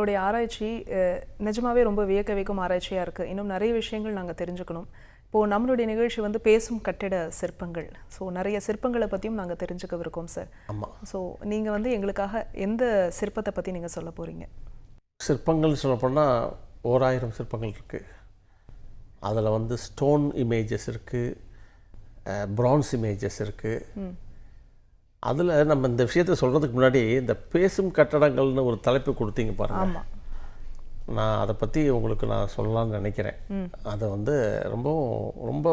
உங்களுடைய ஆராய்ச்சி நிஜமாவே ரொம்ப வியக்க வைக்கும் ஆராய்ச்சியாக இருக்குது. இன்னும் நிறைய விஷயங்கள் நாங்கள் தெரிஞ்சுக்கணும். இப்போது நம்மளுடைய நிகழ்ச்சி வந்து பேசும் கட்டிட சிற்பங்கள். ஸோ நிறைய சிற்பங்களை பற்றியும் நாங்கள் தெரிஞ்சுக்கவிருக்கோம் சார். ஆமாம். ஸோ நீங்கள் வந்து எங்களுக்காக எந்த சிற்பத்தை பற்றி நீங்கள் சொல்ல போகிறீங்க? சிற்பங்கள் சொல்லப்போனால் 1000 சிற்பங்கள் இருக்குது. அதில் வந்து ஸ்டோன் இமேஜஸ் இருக்குது, பிரான்ஸ் இமேஜஸ் இருக்குது. அதில் நம்ம இந்த விஷயத்தை சொல்கிறதுக்கு முன்னாடி இந்த பேசும் கட்டடங்கள்னு ஒரு தலைப்பு கொடுத்தீங்க பாருங்கள். ஆமாம். நான் அதை பற்றி உங்களுக்கு நான் சொல்லலாம்னு நினைக்கிறேன். அதை வந்து ரொம்ப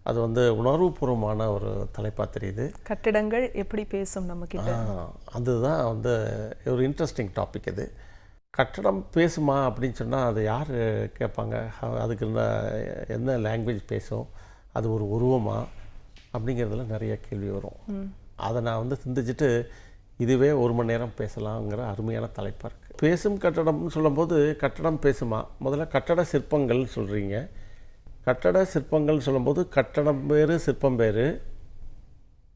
அது வந்து உணர்வுபூர்வமான ஒரு தலைப்பாக தெரியுது. கட்டிடங்கள் எப்படி பேசும் நம்மக்கிட்ட, அதுதான் வந்து ஒரு இன்ட்ரெஸ்டிங் டாபிக். இது கட்டடம் பேசுமா அப்படின்னு சொன்னால் அது யார் கேட்பாங்க? அதுக்கு என்ன லாங்குவேஜ் பேசும்? அது ஒரு உருவமா? அப்படிங்கிறதுல நிறைய கேள்வி வரும். அதை நான் வந்து சிந்திச்சுட்டு இதுவே 1 மணி நேரம் பேசலாங்கிற அருமையான தலைப்பாக இருக்குது. பேசும் கட்டடம்னு சொல்லும்போது கட்டடம் பேசுமா? முதல்ல கட்டட சிற்பங்கள் சொல்கிறீங்க. கட்டட சிற்பங்கள் சொல்லும்போது கட்டடம் வேறு சிற்பம் வேறு,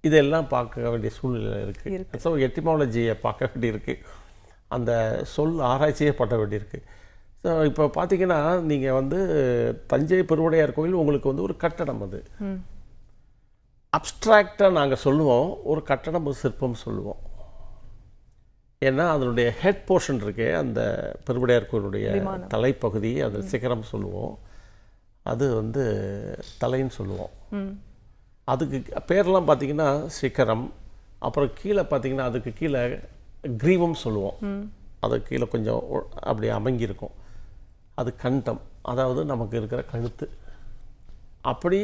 இதெல்லாம் பார்க்க வேண்டிய சூழ்நிலை இருக்குது. ஸோ எட்டிமாலஜியை பார்க்க வேண்டியிருக்கு, அந்த சொல் ஆராய்ச்சியே பண்ண வேண்டியிருக்கு. ஸோ இப்போ பார்த்தீங்கன்னா நீங்கள் வந்து தஞ்சை பெருவுடையார் கோயில் உங்களுக்கு வந்து ஒரு கட்டடம். அது அப்ஸ்ட்ராக்டாக நாங்கள் சொல்லுவோம், ஒரு கட்டடம் ஒரு சிற்பம் சொல்லுவோம். ஏன்னா அதனுடைய ஹெட் போர்ஷன் இருக்கே, அந்த பெருவுடையார் கோயிலுடைய தலைப்பகுதி, அது சிகரம் சொல்லுவோம், அது வந்து தலைன்னு சொல்லுவோம். அதுக்கு பேரெலாம் பார்த்திங்கன்னா சிகரம். அப்புறம் கீழே பார்த்திங்கன்னா அதுக்கு கீழே கிரீவம் சொல்லுவோம். அது கீழே கொஞ்சம் அப்படி அமைங்கியிருக்கும், அது கண்டம், அதாவது நமக்கு இருக்கிற கழுத்து. அப்படி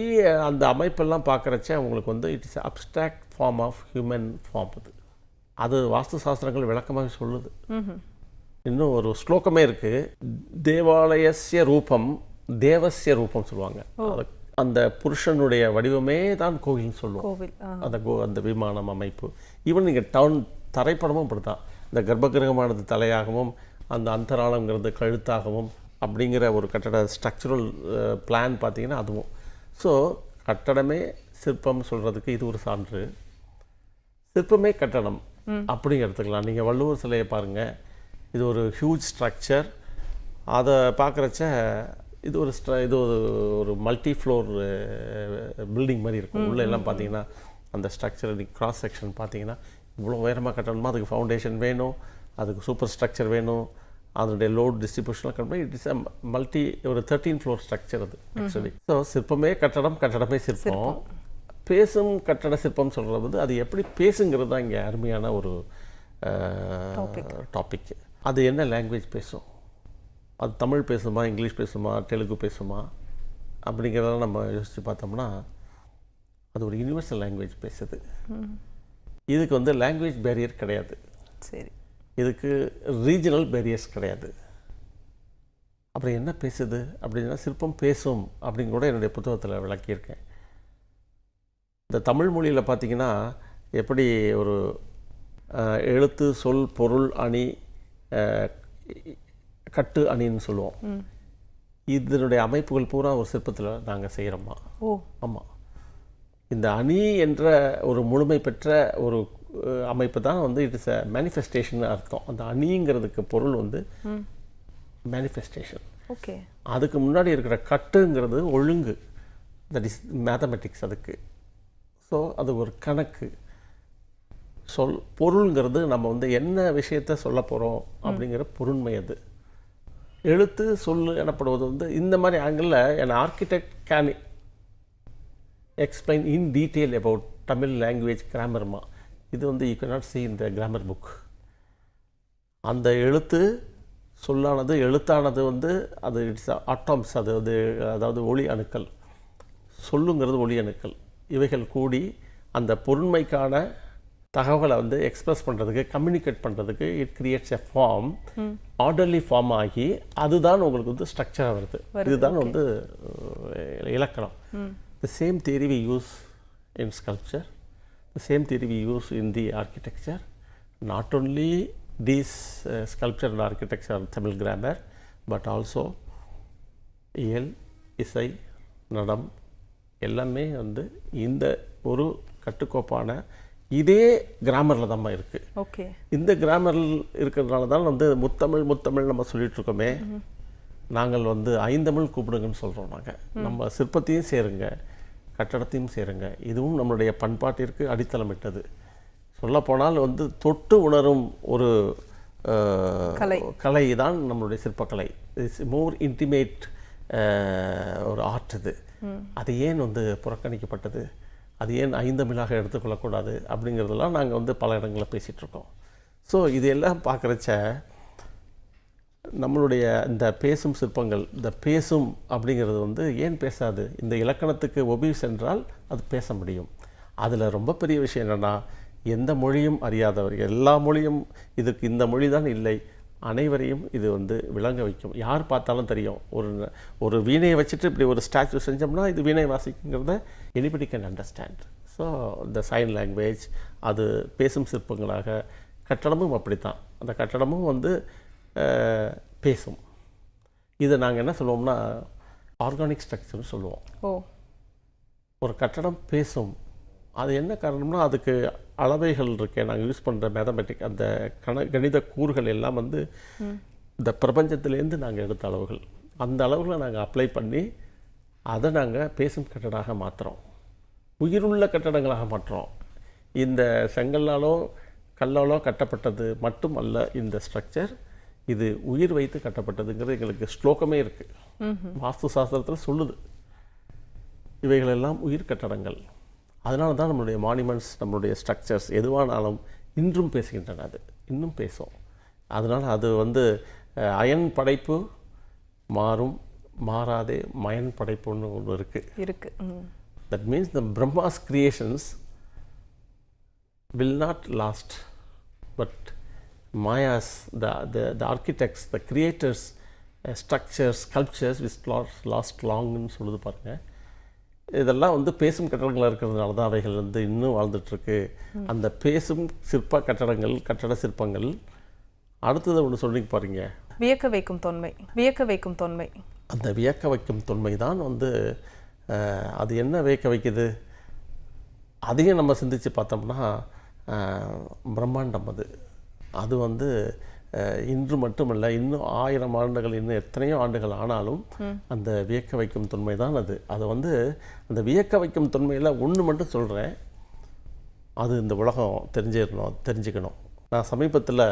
அந்த அமைப்பெல்லாம் பார்க்குறச்ச அவங்களுக்கு வந்து it is abstract form of human form. அது வாஸ்து சாஸ்திரங்கள் விளக்கமாக சொல்லுது. இன்னும் ஒரு ஸ்லோகமே இருக்குது, தேவாலயஸ்ய ரூபம் தேவஸ்ய ரூபம் சொல்லுவாங்க. அந்த புருஷனுடைய வடிவமே தான் கோவில்னு சொல்லுவோம். அந்த விமானம் அமைப்பு, ஈவன் நீங்கள் தரைப்படமும் அப்படி தான். இந்த கர்ப்பகிரகமானது தலையாகவும் அந்த அந்தராளங்கிறது கழுத்தாகவும் அப்படிங்கிற ஒரு கட்டட ஸ்ட்ரக்சரல் பிளான் பார்த்திங்கன்னா அதுவும். ஸோ கட்டடமே சிற்பம் சொல்கிறதுக்கு இது ஒரு சான்று. சிற்பமே கட்டடம் அப்படிங்க எடுத்துக்கலாம். நீங்கள் வள்ளுவர் சிலையை பாருங்கள், இது ஒரு ஹியூஜ் ஸ்ட்ரக்சர். அதை பார்க்குறச்ச இது ஒரு மல்டி ஃப்ளோர் பில்டிங் மாதிரி இருக்கும். உள்ளே எல்லாம் பார்த்தீங்கன்னா அந்த ஸ்ட்ரக்சர் கிராஸ் செக்ஷன் பார்த்தீங்கன்னா இவ்வளோ உயரமாக கட்டணுமா, அதுக்கு ஃபவுண்டேஷன் வேணும், அதுக்கு சூப்பர் ஸ்ட்ரக்சர் வேணும், அதனுடைய லோட் டிஸ்ட்ரிபியூஷன்லாம் கட்டணும். இட் இஸ் ஒரு 13 ஃப்ளோர் ஸ்ட்ரக்சர் அது ஆக்சுவலி. ஸோ சிற்பமே கட்டடம், கட்டடமே சிற்பம். பேசும் கட்டட சிற்பம் சொல்கிறது வந்து அது எப்படி பேசுங்கிறது தான் இங்கே அருமையான ஒரு டாபிக். அது என்ன லாங்குவேஜ் பேசும்? அது தமிழ் பேசுமா, இங்கிலீஷ் பேசுமா, தெலுங்கு பேசுமா அப்படிங்கிறதெல்லாம் நம்ம யோசித்து பார்த்தோம்னா அது ஒரு யூனிவர்சல் லாங்குவேஜ் பேசுது. இதுக்கு வந்து லாங்குவேஜ் பேரியர் கிடையாது. சரி, இதுக்கு ரீஜனல் பேரியர்ஸ் கிடையாது. அப்புறம் என்ன பேசுது அப்படின்னா சிற்பம் பேசும் அப்படின்னு கூட என்னுடைய புத்தகத்தில் விளக்கியிருக்கேன். இந்த தமிழ் மொழியில் பார்த்திங்கன்னா எப்படி ஒரு எழுத்து, சொல், பொருள், அணி, கட்டு அணின்னு சொல்லுவோம். இதனுடைய அமைப்புகள் பூரா ஒரு சிற்பத்தில் நாங்கள் செய்கிறோமா? ஆமாம். இந்த அணி என்ற ஒரு முழுமை பெற்ற ஒரு அமைப்பு தான் வந்து இட் இஸ் அ மேனிஃபெஸ்டேஷன் அர்த்தம். அந்த அணிங்கிறதுக்கு பொருள் வந்து மேனிஃபெஸ்டேஷன். ஓகே. அதுக்கு முன்னாடி இருக்கிற கட்டுங்கிறது ஒழுங்கு, தட் இஸ் மேத்தமெட்டிக்ஸ் அதுக்கு. ஸோ அது ஒரு கணக்கு. பொருளுங்கிறது நம்ம வந்து என்ன விஷயத்த சொல்ல போகிறோம் அப்படிங்கிற பொருண்மை. அது எழுத்து, சொல் எனப்படுவது வந்து இந்த மாதிரி ஆங்கிளில் an architect can explain in detail about Tamil language grammar. இது வந்து you cannot see in the grammar book. அந்த எழுத்து சொல்லானது, எழுத்தானது வந்து அது இட்ஸ் ஆட்டம்ஸ், அதாவது ஒளி அணுக்கள். சொல்லுங்கிறது ஒளி அணுக்கள். இவைகள் கூடி அந்த பொருண்மைக்கான தகவலை வந்து எக்ஸ்பிரஸ் பண்ணுறதுக்கு, கம்யூனிகேட் பண்ணுறதுக்கு it creates a form, orderly form ஆகி அதுதான் உங்களுக்கு வந்து ஸ்ட்ரக்சராக வருது. இதுதான் வந்து இலக்கணம். The same theory we use in sculpture, the same theory we use in the architecture. Not only these sculpture and architecture Tamil grammar, but also இயல், இசை, நடம் எல்லாமே வந்து இந்த ஒரு கட்டுக்கோப்பான இதே கிராமரில் தான் இருக்குது. ஓகே. இந்த கிராமரில் இருக்கிறதுனால தான் வந்து முத்தமிழ் நம்ம சொல்லிட்டு இருக்கோமே. நாங்கள் வந்து ஐந்தமிழ் கூப்பிடுங்கன்னு சொல்கிறோம். நாங்கள் நம்ம சிற்பத்தையும் சேருங்க, கட்டடத்தையும் சேருங்க. இதுவும் நம்மளுடைய பண்பாட்டிற்கு அடித்தளமிட்டது. சொல்லப்போனால் வந்து தொட்டு உணரும் ஒரு கலை தான் நம்மளுடைய சிற்பக்கலை. இட்ஸ் மோர் இன்டிமேட் ஒரு ஆர்ட் இது. அது ஏன் வந்து புறக்கணிக்கப்பட்டது, அது ஏன் ஐந்தமிழாக எடுத்துக்கொள்ளக்கூடாது அப்படிங்கிறதெல்லாம் நாங்கள் வந்து பல இடங்களில் பேசிகிட்ருக்கோம். ஸோ இதையெல்லாம் பார்க்குறச்ச நம்மளுடைய இந்த பேசும் சிற்பங்கள், இந்த பேசும் அப்படிங்கிறது வந்து ஏன் பேசாது? இந்த இலக்கணத்துக்கு ஒபியூஸ் என்றால் அது பேச முடியும். அதில் ரொம்ப பெரிய விஷயம் என்னென்னா, எந்த மொழியும் அறியாதவர், எல்லா மொழியும் இதுக்கு இந்த மொழி தான் இல்லை, அனைவரையும் இது வந்து விளங்க வைக்கும். யார் பார்த்தாலும் தெரியும். ஒரு வீணையை வச்சுட்டு இப்படி ஒரு ஸ்டாச்சு செஞ்சோம்னா இது வீணை வாசிக்குங்கிறத எனிபடி கேன் அண்டர்ஸ்டாண்ட். ஸோ இந்த சைன் லாங்குவேஜ் அது பேசும் சிற்பங்களாக, கட்டடமும் அப்படித்தான். அந்த கட்டடமும் வந்து பேசும். இதை நாங்கள் என்ன சொல்லுவோம்னா ஆர்கானிக் ஸ்ட்ரக்சர்னு சொல்லுவோம். ஒரு கட்டடம் பேசும். அது என்ன காரணம்னா அதுக்கு அளவைகள் இருக்கே, நாங்கள் யூஸ் பண்ணுற மேத்தமெட்டிக் அந்த கணித கூறுகள் எல்லாம் வந்து இந்த பிரபஞ்சத்திலேருந்து நாங்கள் எடுத்த அளவுகள். அந்த அளவுகளை நாங்கள் அப்ளை பண்ணி அதை நாங்கள் பேசும் கட்டடமாக மாற்றுறோம், உயிருள்ள கட்டடங்களாக மாற்றுறோம். இந்த செங்கல்லாலோ கல்லாலோ கட்டப்பட்டது மட்டும் அல்ல இந்த ஸ்ட்ரக்சர், இது உயிர் வைத்து கட்டப்பட்டதுங்கிறது எங்களுக்கு ஸ்லோகமே இருக்குது. வாஸ்து சாஸ்திரத்தில் சொல்லுது இவைகளெல்லாம் உயிர் கட்டடங்கள். அதனால தான் நம்மளுடைய மானுமெண்ட்ஸ், நம்மளுடைய ஸ்ட்ரக்சர்ஸ் எதுவானாலும் இன்றும் பேசுகின்றன. அது இன்னும் பேசும். அதனால் அது வந்து அயன் படைப்பு மாறும், மாறாதே மயன் படைப்புன்னு ஒன்று இருக்குது. That means the BrahMos creations will not last, but Maya's, the architects, the creators, structures, sculptures which last long ன்னு சொல்லுது பாருங்கள். இதெல்லாம் வந்து பேசும் கட்டடங்களாக இருக்கிறதுனால தான் அவைகள் வந்து இன்னும் வாழ்ந்துட்டுருக்கு. அந்த பேசும் சிற்ப கட்டடங்கள், கட்டட சிற்பங்கள். அடுத்தது ஒன்று சொல்லிங்க பாருங்க, வியக்க வைக்கும் தொன்மை. வியக்க வைக்கும் தொன்மை, அந்த வியக்க வைக்கும் தொன்மை தான் வந்து அது என்ன வியக்க வைக்குது, அதையும் நம்ம சிந்தித்து பார்த்தோம்னா பிரம்மாண்டம். அது வந்து இன்று மட்டுமல்ல, இன்னும் 1000 ஆண்டுகள், இன்னும் எத்தனையோ ஆண்டுகள் ஆனாலும் அந்த வியக்க வைக்கும் தொன்மை தான் அது. அதை வந்து அந்த வியக்க வைக்கும் தொன்மையில் ஒன்று மட்டும் சொல்கிறேன், அது இந்த உலகம் தெரிஞ்சுக்கணும். நான் சமீபத்தில்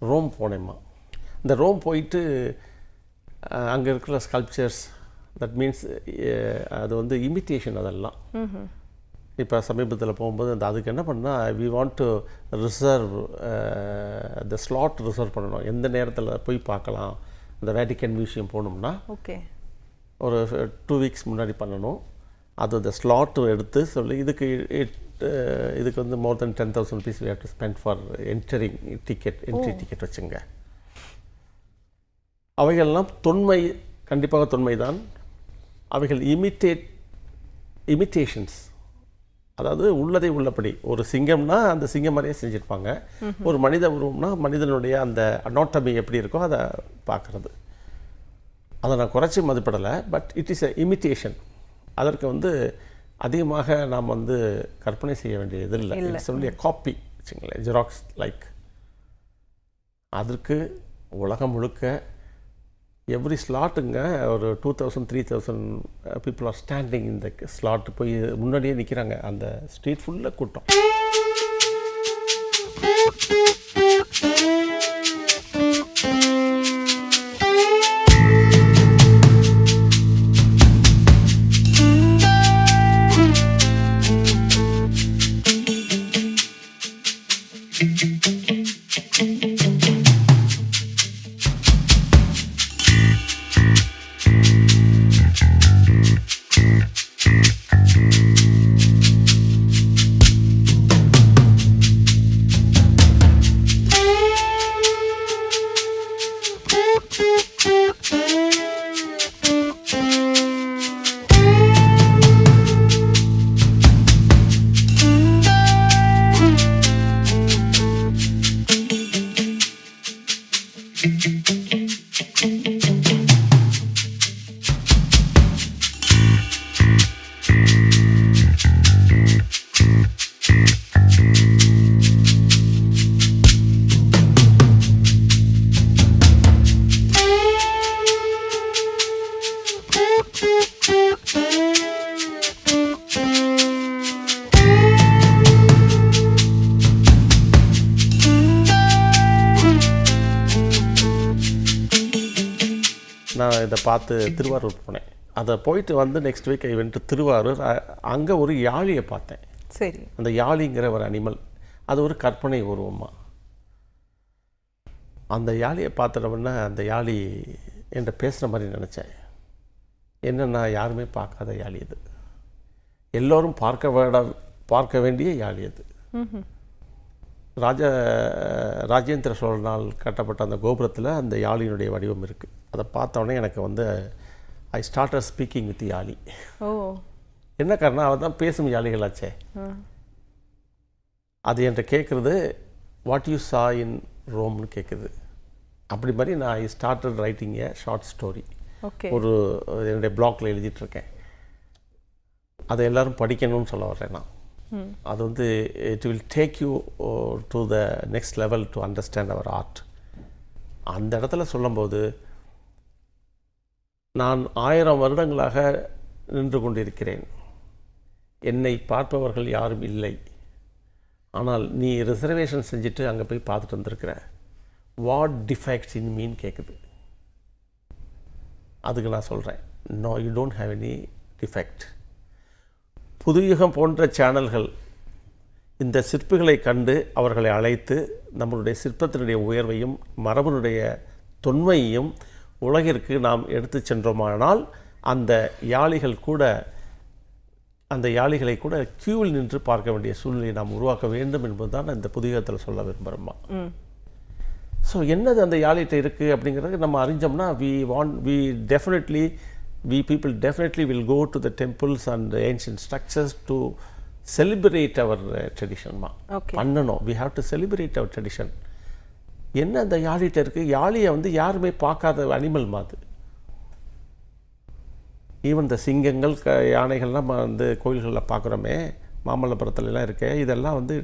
ரோம் போனேம்மா. இந்த ரோம் போயிட்டு அங்கே இருக்கிற ஸ்கல்ப்சர்ஸ், தட் மீன்ஸ் அது வந்து இமிட்டேஷன். அதெல்லாம் இப்போ சமீபத்தில் போகும்போது அதுக்கு என்ன பண்ணால், we want to reserve the slot reserve பண்ணணும். எந்த நேரத்தில் போய் பார்க்கலாம். அந்த வேட்டிக்கன் மியூசியம் போகணும்னா ஒரு 2 வீக்ஸ் முன்னாடி பண்ணணும். அது அந்த ஸ்லாட்டு எடுத்து சொல்லி இதுக்கு வந்து மோர் தென் 10,000 rupees we have to spend for entry ticket வச்சுங்க. அவைகள்லாம் தொன்மை, கண்டிப்பாக தொன்மை தான். அவைகள் இமிட்டேஷன்ஸ், அதாவது உள்ளதை உள்ளபடி. ஒரு சிங்கம்னா அந்த சிங்கம் மாதிரியே செஞ்சுருப்பாங்க. ஒரு மனித உருவம்னா மனிதனுடைய அந்த அனாட்டமி எப்படி இருக்கோ அதை பார்க்குறது. அதை நான் குறைச்சி மதிப்பிடலை, but it is a imitation. அதற்கு வந்து அதிகமாக நாம் வந்து கற்பனை செய்ய வேண்டியது இல்லை. இட்ஸ் ஒன்லி எ காப்பி வச்சுங்களேன், ஜெராக்ஸ் லைக். அதற்கு உலகம் முழுக்க எவ்ரி ஸ்லாட்டுங்க ஒரு 2,000-3,000 people ஆர் ஸ்டாண்டிங் இந்த ஸ்லாட்டு. போய் முன்னாடியே நிற்கிறாங்க. அந்த ஸ்ட்ரீட் ஃபுல்லாக கூட்டம். நான் இதை பார்த்து திருவாரூர் போனேன். அதை போயிட்டு வந்து next week I went Thiruvarur. அங்கே ஒரு யாழியை பார்த்தேன். சரி. அந்த யாழிங்கிற ஒரு அனிமல், அது ஒரு கற்பனை உருவமாக. அந்த யாழியை பார்த்துட்டோம்னா அந்த யாழி என்கிட்ட பேசுகிற மாதிரி நினச்சேன். என்னென்னா யாருமே பார்க்காத யாழி அது, எல்லோரும் பார்க்க வேண்டிய யாழி அது. ராஜேந்திர சோழனால் கட்டப்பட்ட அந்த கோபுரத்தில் அந்த யாழியினுடைய வடிவம் இருக்குது. அதை பார்த்தோன்னே எனக்கு வந்து ஐ ஸ்டார்டட் ஸ்பீக்கிங் வித் யாழி. என்ன காரணம், அவர் தான் பேசும் யாழிகளாச்சே. அது என்கிட்ட கேட்குறது வாட் யூ சா இன் ரோம்னு கேட்குது. அப்படி மாதிரி நான் I started writing a short story. ஒரு என்னுடைய பிளாக்ல எழுதிட்டுருக்கேன். அதை எல்லோரும் படிக்கணும்னு சொல்ல வர்றேன் நான். அது வந்து it will take you to the next level to understand our art. அந்த இடத்துல சொல்லும்போது நான் 1000 வருடங்களாக நின்று கொண்டிருக்கிறேன், என்னை பார்ப்பவர்கள் யாரும் இல்லை, ஆனால் நீ ரிசர்வேஷன் செஞ்சுட்டு அங்கே போய் பார்த்துட்டு வந்திருக்கிற, வாட் டிஃபெக்ட்ஸ் இன் மீன் கேட்குது. அதுக்கு நான் சொல்கிறேன், no you don't have any defect. புதுயுகம் போன்ற சேனல்கள் இந்த சிற்பிகளை கண்டு அவர்களை அழைத்து நம்மளுடைய சிற்பத்தினுடைய உயர்வையும் மரபனுடைய தொன்மையையும் உலகிற்கு நாம் எடுத்து சென்றோமானால் அந்த யாளிகளை கூட கியூவில் நின்று பார்க்க வேண்டிய சூழ்நிலையை நாம் உருவாக்க வேண்டும் என்பது தான் இந்த புதுயுகத்தில் சொல்ல விரும்புகிறோமா. ஸோ என்னது அந்த யாழிட்ட இருக்குது அப்படிங்கிறது நம்ம அறிஞ்சோம்னா we people definitely will go to the temples and the ancient structures to celebrate our tradition. பண்ணணும், we have to celebrate our tradition. என்ன அந்த யாழிட்ட இருக்குது, யாழியை வந்து யாருமே பார்க்காத அனிமல் மாதிரி. ஈவன் இந்த சிங்கங்கள் யானைகள்லாம் நம்ம வந்து கோயில்களில் பார்க்குறோமே, மாமல்லபுரத்துலலாம் இருக்கு, இதெல்லாம் வந்து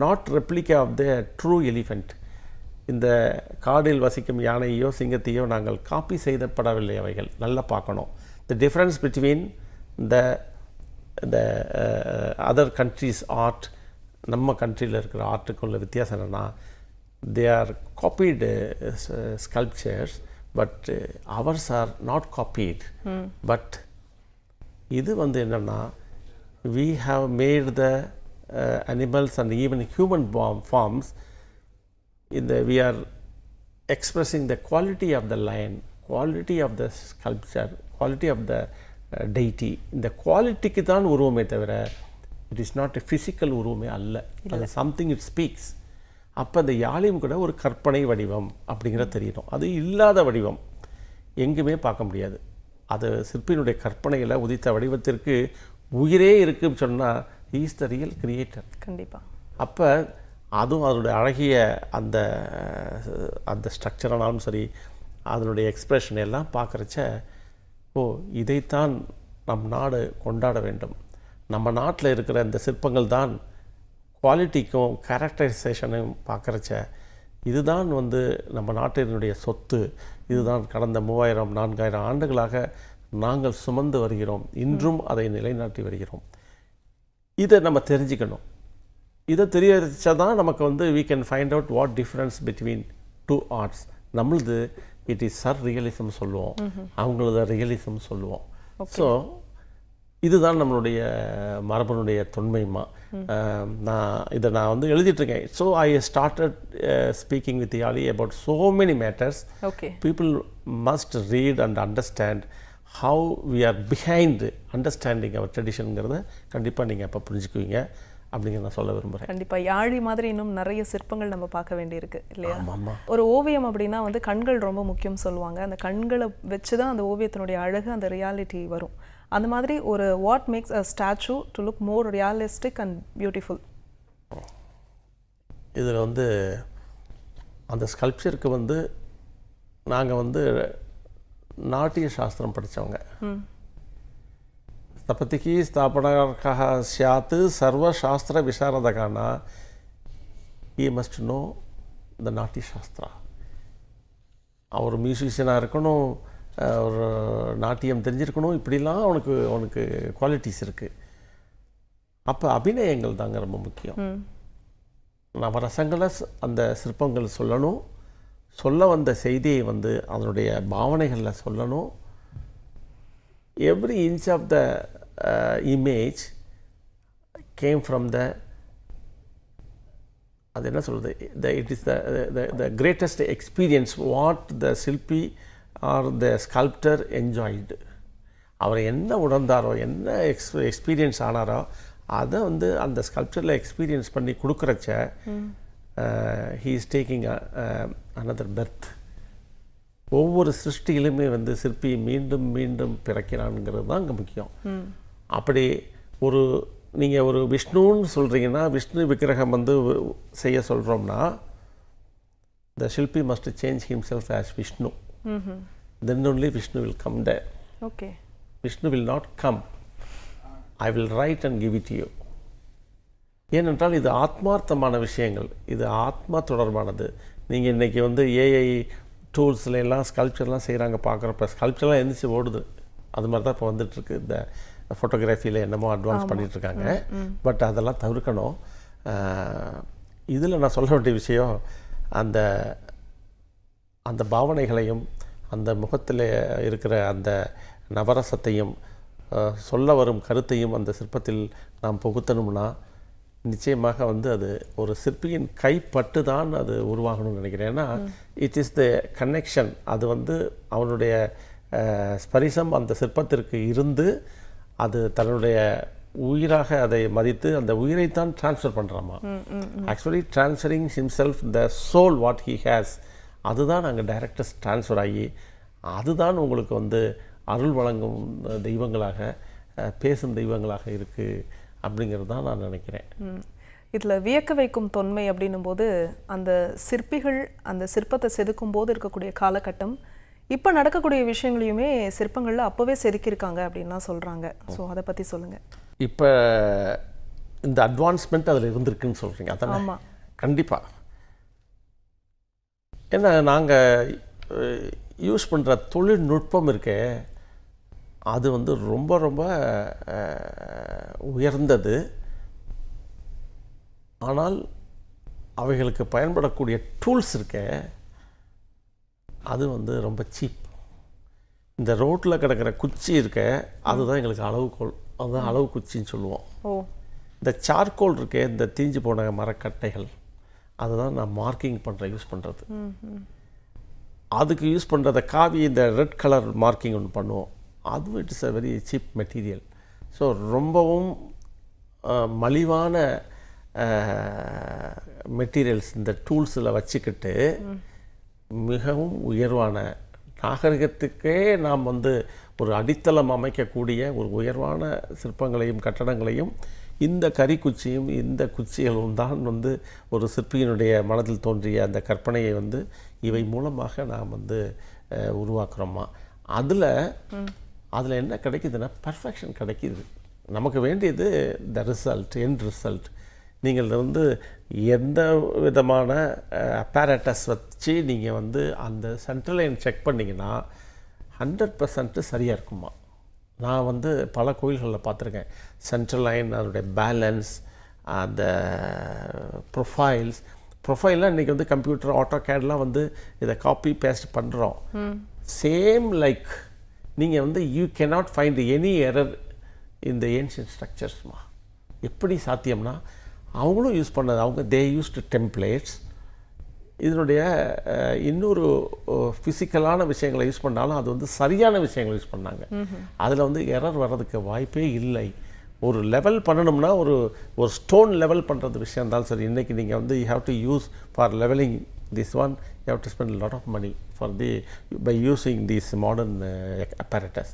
not replica of the true elephant. இந்த காடில் வசிக்கும் யானையோ சிங்கத்தையோ நாங்கள் காப்பி செய்தப்படவில்லை. அவைகள் நல்லா பார்க்கணும். The difference between the other countries art, நம்ம கண்ட்ரியில் இருக்கிற ஆர்ட்டுக்குள்ள வித்தியாசம் என்னென்னா, they are copied sculptures, but ours are not copied. But இது வந்து என்னென்னா, we have made the animals and even human forms. We are expressing the quality of the lion, quality of the sculpture, quality of the deity. இந்த குவாலிட்டிக்கு தான் உருவமே தவிர it is not a physical உருவமே அல்ல. அது சம்திங் இட் ஸ்பீக்ஸ். அப்போ அந்த யாழியும் கூட ஒரு கற்பனை வடிவம் அப்படிங்கிற தெரியணும். அது இல்லாத வடிவம் எங்குமே பார்க்க முடியாது. அது சிற்பியினுடைய கற்பனையில் உதித்த வடிவத்திற்கு உயிரே இருக்குன்னு சொன்னால் இஸ் த ரியல் கிரியேட்டர். கண்டிப்பாக. அப்போ அதுவும் அதனுடைய அழகிய அந்த ஸ்ட்ரக்சரானாலும் சரி, அதனுடைய எக்ஸ்ப்ரெஷன் எல்லாம் பார்க்குறச்ச, ஓ இதைத்தான் நம் நாடு கொண்டாட வேண்டும். நம்ம நாட்டில் இருக்கிற இந்த சிற்பங்கள் தான் குவாலிட்டிக்கும் கேரக்டரைசேஷனையும் பார்க்குறச்ச, இதுதான் வந்து நம்ம நாட்டினுடைய சொத்து, இதுதான் கடந்த 3000-4000 ஆண்டுகளாக நாங்கள் சுமந்து வருகிறோம், இன்றும் அதை நிலைநாட்டி வருகிறோம். இதை நம்ம தெரிஞ்சுக்கணும். இதை தெரிய வச்சா தான் நமக்கு வந்து we can find out what difference between two arts. நம்மளது இட் இஸ் சர் ரியலிசம் சொல்லுவோம், அவங்களது ரியலிசம் சொல்லுவோம். ஸோ இதுதான் நம்மளுடைய மரபனுடைய தொன்மைமா. நான் வந்து எழுதிட்டுருக்கேன். So I started speaking with Yazhi about so many matters. People must read and understand how we are behind understanding our ட்ரெடிஷனுங்கிறத கண்டிப்பாக நீங்கள் அப்போ புரிஞ்சுக்குவீங்க அப்படிங்கிற நான் சொல்ல விரும்புகிறேன். கண்டிப்பாக யாழி மாதிரி இன்னும் நிறைய சிற்பங்கள் நம்ம பார்க்க வேண்டியிருக்கு இல்லையா? ஒரு ஓவியம் அப்படின்னா வந்து கண்கள் ரொம்ப முக்கியம் சொல்லுவாங்க. அந்த கண்களை வச்சு தான் அந்த ஓவியத்தினுடைய அழகு, அந்த ரியாலிட்டி வரும். அந்த மாதிரி ஒரு what makes a statue to look more realistic and beautiful? இதில் வந்து அந்த ஸ்கல்ப்சருக்கு வந்து நாங்கள் வந்து நாட்டிய சாஸ்திரம் படித்தவங்க. ஸ்தபதிக்கு ஸ்தாபனகா சியாத்து சர்வசாஸ்திர விசாரதகானா ஈ மஸ்ட் நோ த நாட்டிய சாஸ்திரா. அவர் மியூசிஷியனாக இருக்கணும், ஒரு நாட்டியம் தெரிஞ்சிருக்கணும், இப்படிலாம் அவனுக்கு குவாலிட்டிஸ் இருக்குது. அப்போ அபிநயங்கள் தாங்க ரொம்ப முக்கியம். நவரசங்களை அந்த சிற்பங்கள் சொல்லணும், சொல்ல வந்த செய்தியை வந்து அதனுடைய பாவனைகளில் சொல்லணும். every inch of the image came from the அது என்ன சொல்கிறது, it is the greatest experience what the Silpi or the sculptor enjoyed. அவர் என்ன உணர்ந்தாரோ, என்ன எக்ஸ்பீரியன்ஸ் ஆனாரோ, அதை வந்து அந்த ஸ்கல்ப்சரில் எக்ஸ்பீரியன்ஸ் பண்ணி கொடுக்குறச்ச he is taking another birth. ஒவ்வொரு சிருஷ்டியிலுமே வந்து சிற்பி மீண்டும் மீண்டும் பிறக்கிறான்ங்கிறது தான் இங்கே முக்கியம். அப்படி ஒரு நீங்கள் ஒரு விஷ்ணுன்னு சொல்கிறீங்கன்னா, விஷ்ணு விக்கிரகம் வந்து செய்ய சொல்கிறோம்னா, the Shilpi must change himself as Vishnu. Then only Vishnu will come there. Okay. Vishnu will not come. I will write and give it to you. ஏனென்றால் இது ஆத்மார்த்தமான விஷயங்கள், இது ஆத்மா தொடர்பானது. நீங்கள் இன்றைக்கி வந்து ஏஐ டூல்ஸ்லாம் ஸ்கல்ப்சர்லாம் செய்கிறாங்க, பார்க்குறப்ப ஸ்கல்ப்சர்லாம் எந்திரிச்சு ஓடுது. அது மாதிரி தான் இப்போ வந்துட்டுருக்கு. இந்த ஃபோட்டோகிராஃபியில் என்னமோ அட்வான்ஸ் பண்ணிகிட்ருக்காங்க. பட் அதெல்லாம் தவிர்க்கணும். இதில் நான் சொல்ல வேண்டிய விஷயம், அந்த அந்த பாவனைகளையும் அந்த முகத்தில் இருக்கிற அந்த நவரசத்தையும் சொல்ல வரும் கருத்தையும் அந்த சிற்பத்தில் நாம் புகுத்தணும்னா நிச்சயமாக வந்து அது ஒரு சிற்பியின் கைப்பட்டு தான் அது உருவாகணும்னு நினைக்கிறேன். ஏன்னா இட் இஸ் த கனெக்ஷன். அது வந்து அவனுடைய ஸ்பரிசம் அந்த சிற்பத்திற்கு இருந்து அது தன்னுடைய உயிராக அதை மதித்து அந்த உயிரைத்தான் ட்ரான்ஸ்ஃபர் பண்ணுறாமா. Actually transferring himself the soul what he has, அதுதான் அங்கே டைரக்டர்ஸ் ட்ரான்ஸ்ஃபர் ஆகி அதுதான் உங்களுக்கு வந்து அருள் வழங்கும் தெய்வங்களாக, பேசும் தெய்வங்களாக இருக்குது அப்படிங்கிறது தான் நான் நினைக்கிறேன். இதில் வியக்க வைக்கும் தொன்மை அப்படின்னும் போது அந்த சிற்பிகள் அந்த சிற்பத்தை செதுக்கும் போது இருக்கக்கூடிய காலகட்டம், இப்போ நடக்கக்கூடிய விஷயங்களையுமே சிற்பங்களில் அப்போவே செதுக்கியிருக்காங்க அப்படின்லாம் சொல்கிறாங்க. ஸோ அதை பற்றி சொல்லுங்கள். இப்போ இந்த அட்வான்ஸ்மெண்ட் அதில் இருந்திருக்குன்னு சொல்கிறீங்க, அதான்? ஆமாம், கண்டிப்பாக. ஏன்னா நாங்கள் யூஸ் பண்ணுற தொழில்நுட்பம் இருக்கே, அது வந்து ரொம்ப ரொம்ப உயர்ந்தது. ஆனால் அவைகளுக்கு பயன்படக்கூடிய டூல்ஸ் இருக்கே, அது வந்து ரொம்ப சீப். இந்த ரோட்டில் கிடக்கிற குச்சி இருக்க, அதுதான் எங்களுக்கு அளவுகோல், அதுதான் அளவு குச்சின்னு சொல்லுவோம். இந்த சார்கோல் இருக்கே, இந்த தீஞ்சு போன மரக்கட்டைகள், அதுதான் நான் மார்க்கிங் பண்ணுற யூஸ் பண்ணுறது. அதுக்கு யூஸ் பண்ணுறத காவி இந்த ரெட் கலர் மார்க்கிங் ஒன்று பண்ணுவோம். அதுவும் it is a very cheap material. So ரொம்பவும் மலிவான மெட்டீரியல்ஸ் இந்த டூல்ஸில் வச்சுக்கிட்டு மிகவும் உயர்வான நாகரிகத்துக்கே நாம் வந்து ஒரு அடித்தளம் அமைக்கக்கூடிய ஒரு உயர்வான சிற்பங்களையும் கட்டடங்களையும் இந்த கரிக்குச்சியும் இந்த குச்சிகளும் தான் வந்து ஒரு சிற்பியினுடைய மனதில் தோன்றிய அந்த கற்பனையை வந்து இவை மூலமாக நாம் வந்து உருவாக்குறோமா. அதில் என்ன கிடைக்குதுன்னா பர்ஃபெக்ஷன் கிடைக்கிது. நமக்கு வேண்டியது த ரிசல்ட், எண்ட் ரிசல்ட். நீங்கள் வந்து எந்த விதமான அப்பேரட்டஸ் வச்சு நீங்கள் வந்து அந்த சென்ட்ரல் லைன் செக் பண்ணிங்கன்னா 100% சரியாக இருக்குமா. நான் வந்து பல கோயில்களில் பார்த்துருக்கேன். சென்ட்ரல் லைன், அதனுடைய பேலன்ஸ், அந்த ப்ரொஃபைல்லாம் இன்றைக்கி வந்து கம்ப்யூட்டர் ஆட்டோகேட்லாம் வந்து இதை காப்பி பேஸ்ட் பண்ணுறோம். சேம் லைக் நீங்கள் வந்து you cannot find any error இந்த ஏன்ஷியன்ட் ஸ்ட்ரக்சர்ஸ்மா. எப்படி சாத்தியம்னா அவங்களும் யூஸ் பண்ணது, அவங்க தே யூஸ்டு டெம்ப்ளேட்ஸ். இதனுடைய இன்னொரு ஃபிசிக்கலான விஷயங்களை யூஸ் பண்ணாலும் அது வந்து சரியான விஷயங்களை யூஸ் பண்ணாங்க. அதில் வந்து எரர் வர்றதுக்கு வாய்ப்பே இல்லை. ஒரு லெவல் பண்ணணும்னா ஒரு ஸ்டோன் லெவல் பண்ணுறது விஷயம் இருந்தாலும் சரி, இன்றைக்கி நீங்கள் வந்து you have to use for levelling this one, you have to spend lot of money for by using this modern apparatus.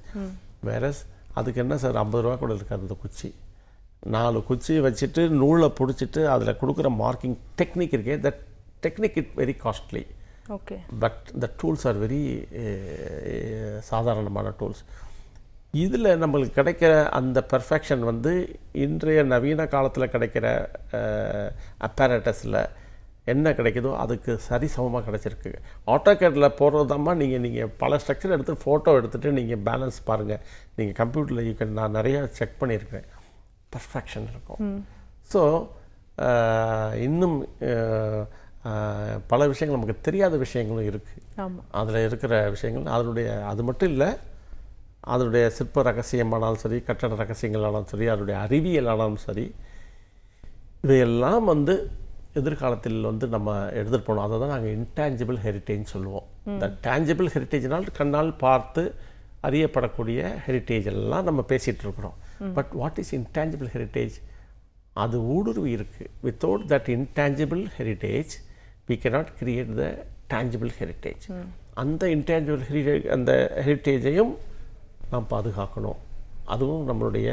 வேறஸ் அதுக்கு என்ன சார் 50 ரூபா கூட இருக்காது. அந்த குச்சி 4 குச்சியை வச்சுட்டு நூலை பிடிச்சிட்டு அதில் கொடுக்குற மார்க்கிங் டெக்னிக் இருக்கே, that technique is very costly. Okay. But the tools are very சாதாரணமான டூல்ஸ். இதில் நம்மளுக்கு கிடைக்கிற அந்த பெர்ஃபெக்ஷன் வந்து இன்றைய நவீன காலத்தில் கிடைக்கிற அப்பேரட்டஸில் என்ன கிடைக்குதோ அதுக்கு சரி சமமாக கிடைச்சிருக்கு. ஆட்டோகேட்டில் போடுறதாம்மா நீங்கள் பல ஸ்ட்ரக்சர் எடுத்து ஃபோட்டோ எடுத்துகிட்டு நீங்கள் பேலன்ஸ் பாருங்கள். நீங்கள் கம்ப்யூட்டரில் நான் நிறையா செக் பண்ணியிருக்கேன், பர்ஃபெக்ஷன் இருக்கும். ஸோ இன்னும் பல விஷயங்கள் நமக்கு தெரியாத விஷயங்களும் இருக்குது. அதில் இருக்கிற விஷயங்கள் அது மட்டும் இல்லை, அதனுடைய சிற்ப ரகசியமானாலும் சரி, கட்டட ரகசியங்களானாலும் சரி, அதனுடைய அறிவியலானாலும் சரி, இதையெல்லாம் வந்து எதிர்காலத்தில் வந்து நம்ம எடுத்துகிட்டு போகணும். அதை தான் நாங்கள் இன்டான்ஜிபிள் ஹெரிட்டேஜ் சொல்லுவோம். இந்த டேஞ்சிபிள் ஹெரிட்டேஜ்னால் கண்ணால் பார்த்து அறியப்படக்கூடிய ஹெரிட்டேஜ் எல்லாம் நம்ம பேசிகிட்டு இருக்கிறோம். But what is intangible heritage? அது ஊடுருவி இருக்குது. Without that intangible heritage we cannot create the tangible heritage. அந்த இன்டான்ஜிபிள் அந்த ஹெரிட்டேஜையும் நாம் பாதுகாக்கணும். அதுவும் நம்மளுடைய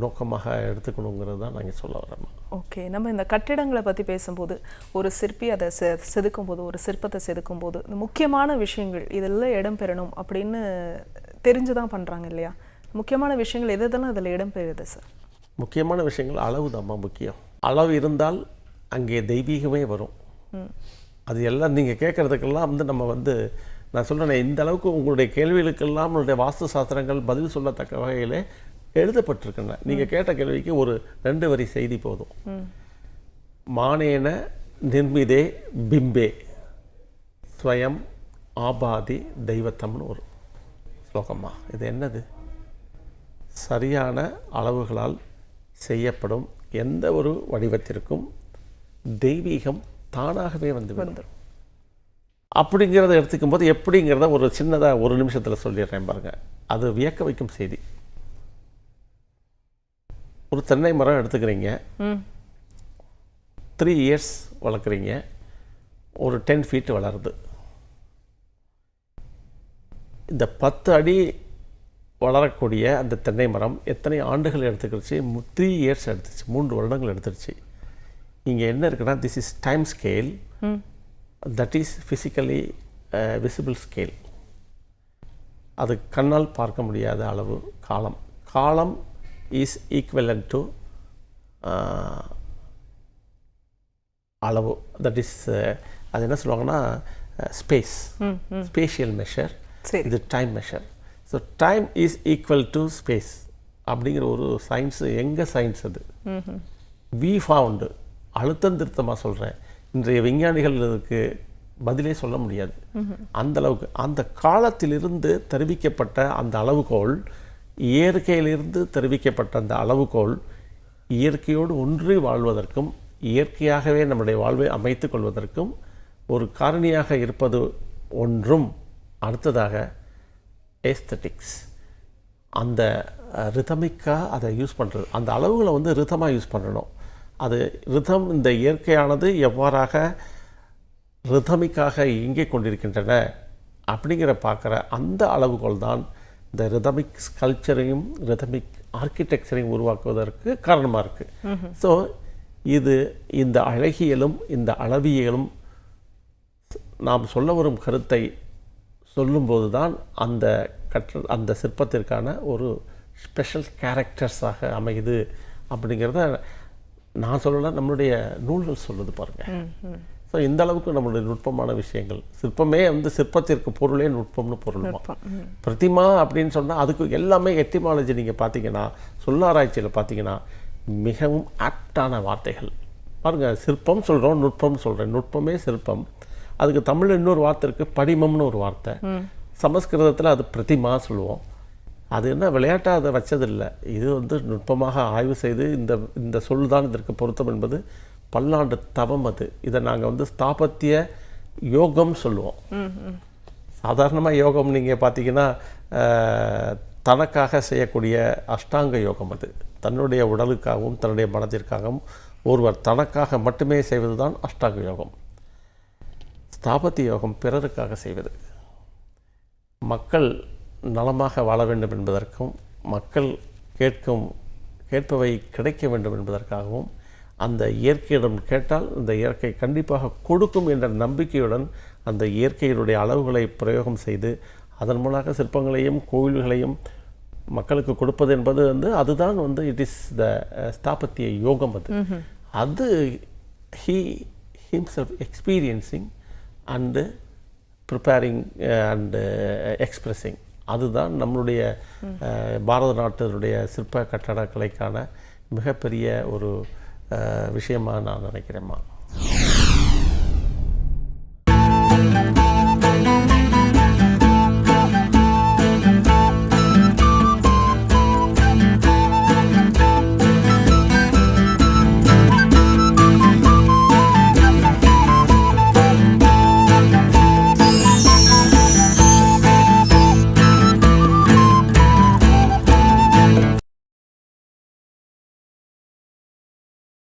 நோக்கமாக எடுத்துக்கணுங்கிறது தான் நாங்கள் சொல்ல வரோம். ஓகே, நம்ம இந்த கட்டிடங்களை பற்றி பேசும்போது ஒரு சிற்பி அதை செதுக்கும் போது, ஒரு சிற்பத்தை செதுக்கும் போது இந்த முக்கியமான விஷயங்கள் இதெல்லாம் இடம் பெறணும் அப்படின்னு தெரிஞ்சு தான் பண்ணுறாங்க இல்லையா? முக்கியமான விஷயங்கள் எது எதெல்லாம் அதில் இடம் பெறுது சார்? முக்கியமான விஷயங்கள் அளவு தான்மா முக்கியம். அளவு இருந்தால் அங்கே தெய்வீகமே வரும். அது எல்லாம் நீங்கள் கேட்குறதுக்கெல்லாம் வந்து நம்ம வந்து நான் சொல்கிறேன், இந்த அளவுக்கு உங்களுடைய கேள்விகளுக்கெல்லாம் நம்மளுடைய வாஸ்து சாஸ்திரங்கள் பதில் சொல்லத்தக்க வகையிலே எழுதப்பட்டிருக்கின்றன. நீங்கள் கேட்ட கேள்விக்கு ஒரு 2 வரி செய்தி போதும். மானேன நிர்மிதே பிம்பே ஸ்வயம் ஆபாதி தெய்வத்தம்னு ஒரு ஸ்லோகமா. இது என்னது? சரியான அளவுகளால் செய்யப்படும் எந்த ஒரு வடிவத்திற்கும் தெய்வீகம் தானாகவே வந்துடும். அப்படிங்கிறத எடுத்துக்கும் போது எப்படிங்கிறத ஒரு சின்னதாக ஒரு நிமிஷத்தில் சொல்லிடுறேன் பாருங்க. அது வியக்க வைக்கும் செய்தி. ஒரு தென்னை மரம் எடுத்துக்கிறீங்க, 3 years வளர்க்குறீங்க, ஒரு 10 feet வளருது. இந்த 10 அடி வளரக்கூடிய அந்த தென்னை மரம் எத்தனை ஆண்டுகள் எடுத்துக்கிடுச்சு? 3 years எடுத்துச்சு, 3 வருடங்கள் எடுத்துருச்சு. இங்கே என்ன இருக்குன்னா, this is time scale, that is physically visible scale. அது கண்ணால் பார்க்க முடியாத அளவு காலம். காலம் இஸ் ஈக்குவலன்ட் டு அளவு. தட் இஸ் அது என்ன சொல்லுவாங்கன்னா ஸ்பேஸ், ஸ்பேஷியல் மெஷர். இது time measure. So time is equal to space அப்படிங்கிற ஒரு சயின்ஸு. எங்கள் சயின்ஸ் அது வி ஃபவுண்டு. அழுத்தம் திருத்தமாக சொல்கிறேன், இன்றைய விஞ்ஞானிகள் இதுக்கு பதிலே சொல்ல முடியாது. அந்த அளவுக்கு அந்த காலத்திலிருந்து தெரிவிக்கப்பட்ட அந்த அளவுகோல், இயற்கையிலிருந்து தெரிவிக்கப்பட்ட அந்த அளவுகோல் இயற்கையோடு ஒன்றி வாழ்வதற்கும் இயற்கையாகவே நம்முடைய வாழ்வை அமைத்து கொள்வதற்கும் ஒரு காரணியாக இருப்பது ஒன்றும். அடுத்ததாக ஏஸ்தட்டிக்ஸ், அந்த ரிதமிக்காக அதை யூஸ் பண்ணுறது. அந்த அளவுகளை வந்து ரிதமாக யூஸ் பண்ணணும். அது ரிதம், இந்த இயற்கையானது எவ்வாறாக ரிதமிக்காக இயங்கிக் கொண்டிருக்கின்றன அப்படிங்கிற பார்க்குற அந்த அளவுகோல் தான் இந்த ரிதமிக் ஸ்கல்ப்சரையும் ரிதமிக் ஆர்கிடெக்சரையும் உருவாக்குவதற்கு காரணமாக இருக்குது. ஸோ இது இந்த அழகியலும் இந்த அளவியலும் நாம் சொல்ல வரும் கருத்தை சொல்லும்போது தான் அந்த சிற்பத்திற்கான ஒரு ஸ்பெஷல் கேரக்டர்ஸாக அமையுது அப்படிங்கிறத நான் சொல்லலை, நம்மளுடைய நூல்கள் சொல்லுது பாருங்கள். ஸோ இந்த அளவுக்கு நம்மளுடைய நுட்பமான விஷயங்கள். சிற்பமே வந்து சிற்பத்திற்கு பொருளே நுட்பம்னு பொருள்மா. பிரதிமா அப்படின்னு சொன்னால் அதுக்கு எல்லாமே எட்டிமாலஜி நீங்கள் பார்த்தீங்கன்னா, சொல்லாராய்ச்சியில் பார்த்தீங்கன்னா மிகவும் ஆப்டான வார்த்தைகள் பாருங்கள். சிற்பம் சொல்கிறோம், நுட்பம் சொல்கிறேன். நுட்பமே சிற்பம். அதுக்கு தமிழில் இன்னொரு வார்த்தை இருக்குது, படிமம்னு ஒரு வார்த்தை. சமஸ்கிருதத்தில் அது பிரதிமா சொல்லுவோம். அது என்ன விளையாட்டாக அதை வச்சதில்லை. இது வந்து நுட்பமாக ஆய்வு செய்து இந்த சொல் தான் இதற்கு பொருத்தம் என்பது பல்லாண்டு தவம். அது இதை நாங்கள் வந்து ஸ்தாபத்திய யோகம் சொல்லுவோம். சாதாரணமாக யோகம் நீங்கள் பார்த்தீங்கன்னா தனக்காக செய்யக்கூடிய அஷ்டாங்க யோகம். அது தன்னுடைய உடலுக்காகவும் தன்னுடைய மனதிற்காகவும் ஒருவர் தனக்காக மட்டுமே செய்வது தான் அஷ்டாங்க யோகம். ஸ்தாபத்திய யோகம் பிறருக்காக செய்வது. மக்கள் நலமாக வாழ வேண்டும் என்பதற்கும், மக்கள் கேட்பவை கிடைக்க வேண்டும் என்பதற்காகவும், அந்த இயற்கையிடம் கேட்டால் இந்த இயற்கை கண்டிப்பாக கொடுக்கும் என்ற நம்பிக்கையுடன் அந்த இயற்கையினுடைய அளவுகளை பிரயோகம் செய்து அதன் மூலமாக சிற்பங்களையும் கோயில்களையும் மக்களுக்கு கொடுப்பது என்பது வந்து அதுதான் வந்து இட் இஸ் த ஸ்தாபத்திய யோகம். அது he himself experiencing and preparing and expressing. அதுதான் நம்மளுடைய பாரத நாட்டினுடைய சிற்ப கட்டடக்கலைக்கான மிகப்பெரிய ஒரு விஷயமாக நான் நினைக்கிறேம்மா.